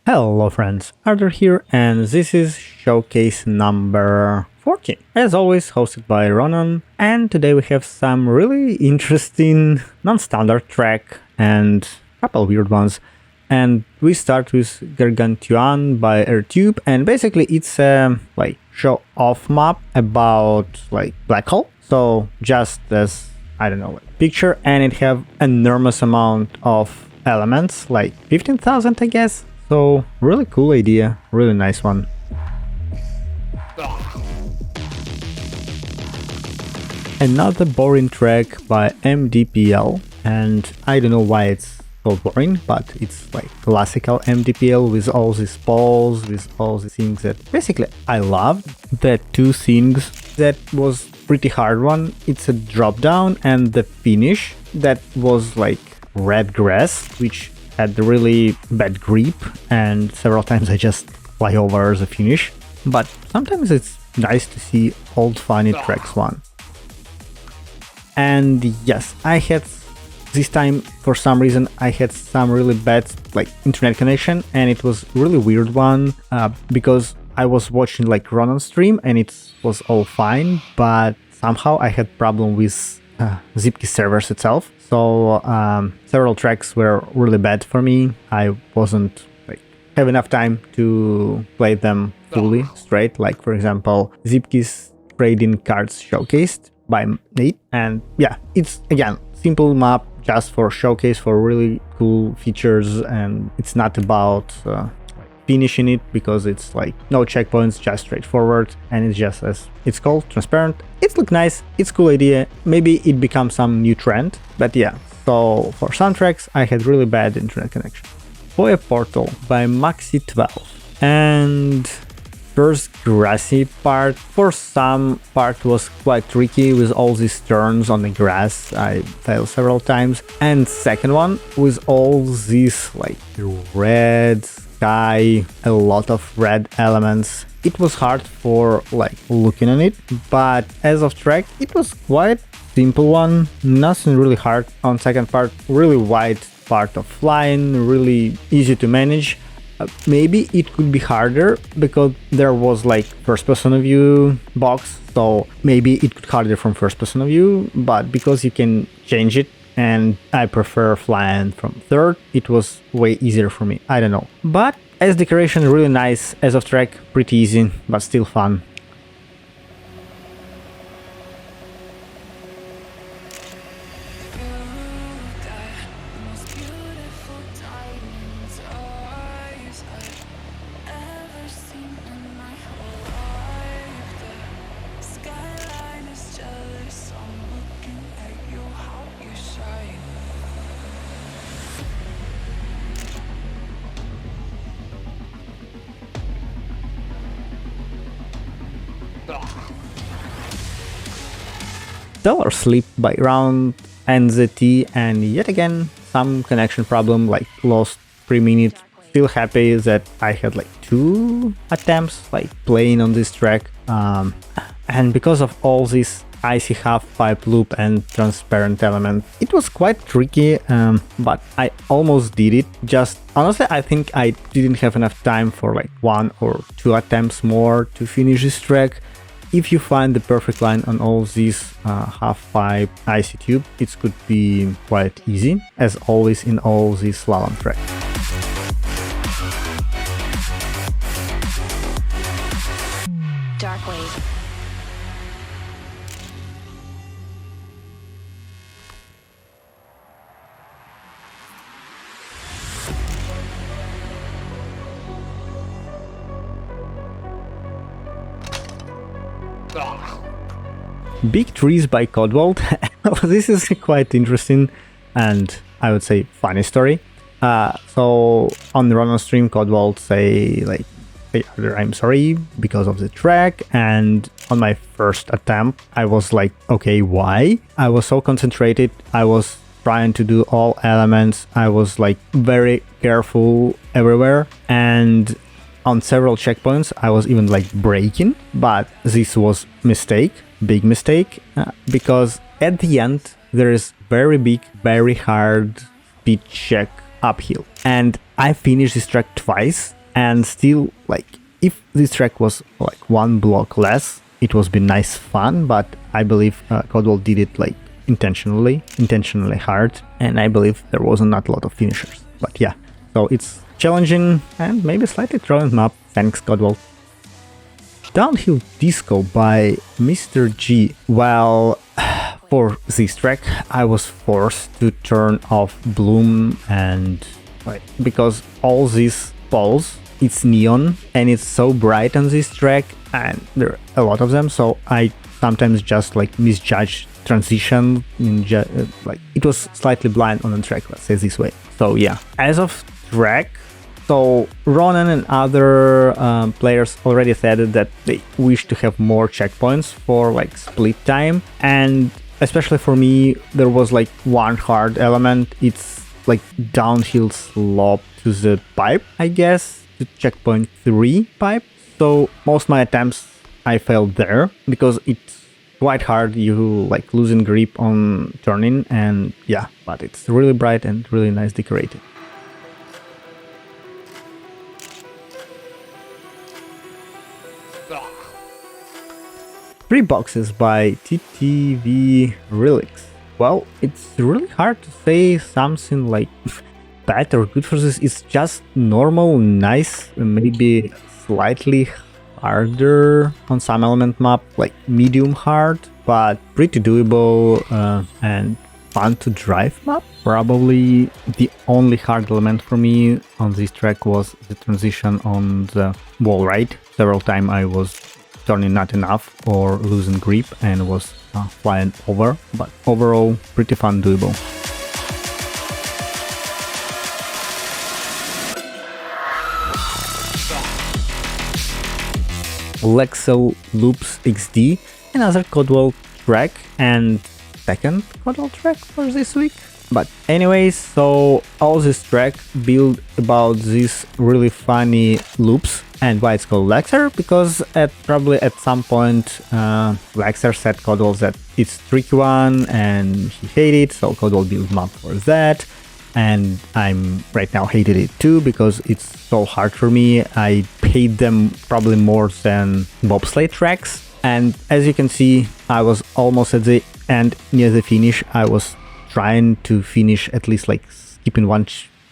Hello friends, Arthur here, and this is showcase number 14. As always, hosted by Ronan, and today we have some really interesting non-standard track and a couple weird ones. And we start with Gargantuan by Airtube, and basically it's a show-off map about black hole. So just as picture, and it have enormous amount of elements, like 15,000 I guess. So really cool idea, really nice one. Another boring track by MDPL, and I don't know why it's so boring, but it's like classical MDPL with all these balls, with all the things that basically I loved. The two things that was pretty hard one, it's a drop down and the finish that was like red grass, which had really bad grip, and several times I just fly over the finish. But sometimes it's nice to see old funny tracks one. And yes, I had this time, for some reason, I had some really bad internet connection, and it was really weird one because I was watching Ronan stream and it was all fine, but somehow I had problem with Zeepkist servers itself. So several tracks were really bad for me. I wasn't have enough time to play them fully straight. Like for example, Zeepkist trading cards showcased by Nate, and yeah, it's again simple map just for showcase for really cool features, and it's not about finishing it because it's no checkpoints, just straightforward, and it's just as it's called transparent. It looks nice, it's cool idea, maybe it becomes some new trend, but yeah. So for soundtracks I had really bad internet connection. Boya Portal by Maxi12, and first grassy part for some part was quite tricky with all these turns on the grass. I failed several times, and second one with all these red sky, a lot of red elements. It was hard for looking on it, but as of track it was quite simple one, nothing really hard. On second part, really wide part of flying, really easy to manage. Maybe it could be harder because there was first person of view box, so maybe it could harder from first person of view, but because you can change it and I prefer flying from third, it was way easier for me. I don't know, but as decoration really nice, as of track pretty easy but still fun. Stellar Sleep by Round NZT, and yet again some connection problem, lost 3 minutes. Still happy that I had 2 attempts playing on this track, and because of all this icy half pipe loop and transparent element, it was quite tricky, but I almost did it. Just honestly, I think I didn't have enough time for 1 or 2 attempts more to finish this track. If you find the perfect line on all these half-pipe icy tube, it could be quite easy, as always in all these slalom tracks. Dark Wave. Big Trees by Codwald. This is quite interesting and I would say funny story. So on the run stream, Codwald say "Hey, I'm sorry because of the track," and on my first attempt I was okay, why? I was so concentrated, I was trying to do all elements, I was very careful everywhere, and on several checkpoints I was even braking, but this was big mistake, because at the end there is very big, very hard speed check uphill. And I finished this track twice, and still, like, if this track was like one block less, it was been nice fun, but I believe Codwell did it like intentionally hard, and I believe there wasn't not a lot of finishers. But yeah, so it's challenging and maybe slightly trolling map. Thanks, Codwell. Downhill Disco by Mr. G. Well, for this track, I was forced to turn off Bloom, and because all these poles, it's neon and it's so bright on this track, and there are a lot of them, so I sometimes just like misjudge transition like it was slightly blind on the track, let's say this way. So yeah, as of track, so Ronan and other players already said that they wish to have more checkpoints for like split time, and especially for me there was like one hard element. It's like downhill slope to the pipe, I guess, to checkpoint 3 pipe. So most of my attempts I failed there because it's quite hard, you like losing grip on turning, and yeah, but it's really bright and really nice decorated. Three boxes by TTV Relics. Well, it's really hard to say something like bad or good for this. It's just normal, nice, maybe slightly harder on some element map, like medium hard, but pretty doable and fun to drive map. Probably the only hard element for me on this track was the transition on the wall ride. Several times I was turning not enough or losing grip and was flying over, but overall pretty fun, doable. Lexel Loops XD, another Codwell track and second Codwell track for this week. But anyways, so all this track build about these really funny loops. And why it's called Lexer? Because probably at some point Lexer said Codwell that it's a tricky one and he hated it, so Codwell built map for that. And I'm right now hated it too because it's so hard for me. I hate them probably more than bobsleigh tracks. And as you can see, I was almost at the end, near the finish. I was trying to finish, at least like skipping one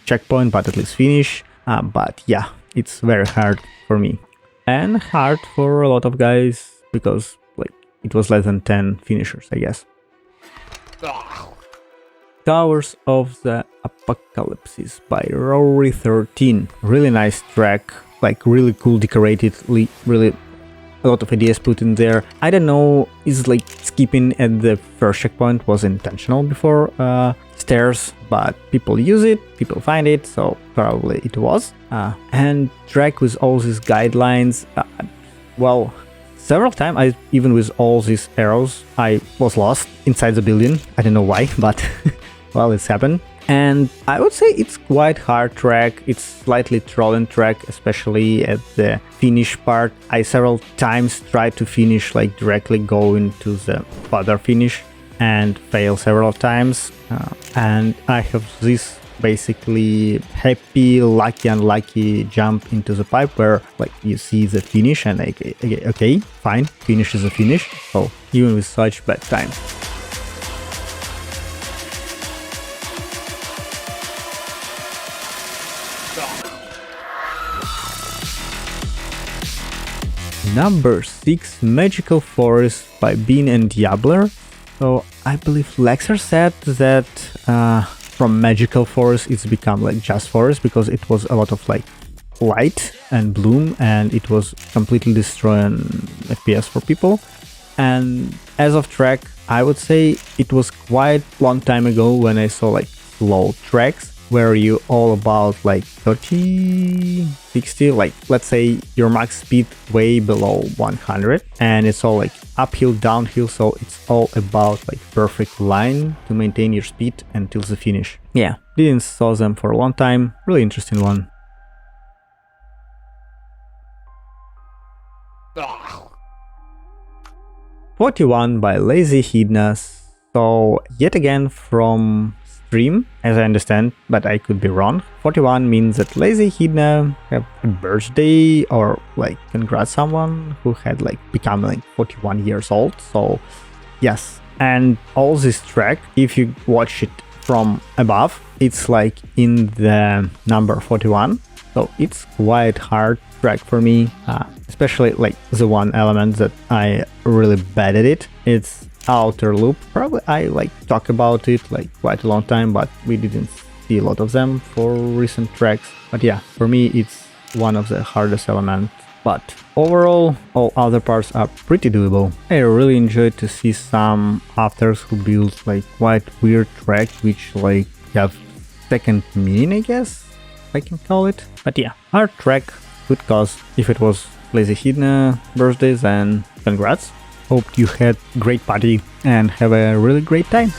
checkpoint, but at least finish. But yeah, it's very hard for me and hard for a lot of guys because like it was less than 10 finishers, I guess. Towers of the Apocalypse by Rory 13. Really nice track, like really cool decorated, really a lot of ideas put in there. I don't know, it's like skipping at the first checkpoint was intentional before stairs, but people use it, people find it, so probably it was. And track with all these guidelines, well, several times, even with all these arrows, I was lost inside the building. I don't know why, but well, it's happened. And I would say it's quite hard track. It's slightly trolling track, especially at the finish part. I several times tried to finish like directly going to the further finish and fail several times. And I have this basically happy, lucky, unlucky jump into the pipe where like you see the finish and okay, fine, finish is a finish. So even with such bad time. Number 6, Magical Forest by Bean and Diabler. So I believe Lexer said that from Magical Forest it's become like just Forest because it was a lot of like light and bloom and it was completely destroying FPS for people. And as of track, I would say it was quite long time ago when I saw like slow tracks where you all about like 30, 60, like let's say your max speed way below 100 and it's all like uphill, downhill, so it's all about like perfect line to maintain your speed until the finish. Yeah, didn't saw them for a long time, really interesting one. '41 by Lazy Hidnas. So yet again from stream, as I understand, but I could be wrong. 41 means that Lazy Hidna have a birthday, or like congrats someone who had like become like 41 years old. So yes, and all this track, if you watch it from above, it's like in the number 41. So it's quite hard track for me, especially like the one element that I really bad at it. It's outer loop. Probably I like talk about it like quite a long time, but we didn't see a lot of them for recent tracks. But yeah, for me it's one of the hardest elements. But overall, all other parts are pretty doable. I really enjoyed to see some authors who build like quite weird track, which like have second meaning, I guess I can call it. But yeah, hard track, good cause. If it was Lazy Hidna birthday, then congrats. Hope you had great party and have a really great time.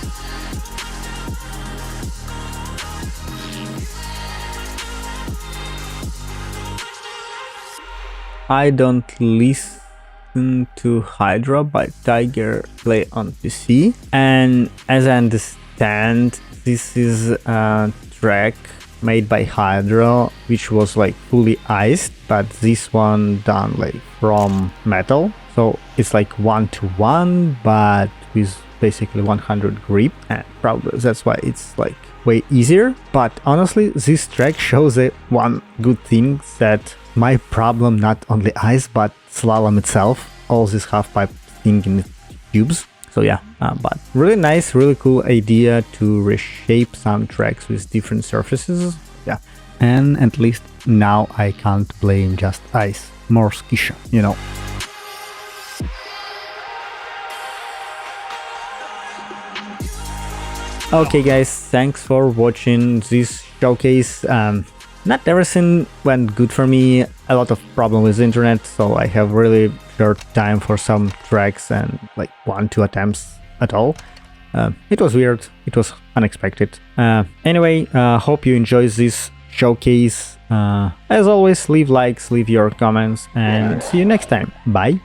I don't listen to Hydra by Tiger Play on PC, and as I understand, this is a track made by Hydra, which was like fully iced, but this one done like from metal. So it's like 1-to-1, but with basically 100 grip, and probably that's why it's like way easier. But honestly, this track shows one good thing, that my problem not only ice but slalom itself, all this half pipe thing in tubes. So yeah, but really nice, really cool idea to reshape some tracks with different surfaces. Yeah, and at least now I can't blame just ice, more skisha, you know. Okay guys, thanks for watching this showcase. Not everything went good for me, a lot of problem with the internet, so I have really short time for some tracks and like 1-2 attempts at all. It was weird, it was unexpected. Anyway, hope you enjoy this showcase. As always, leave likes, leave your comments, and see you next time. Bye!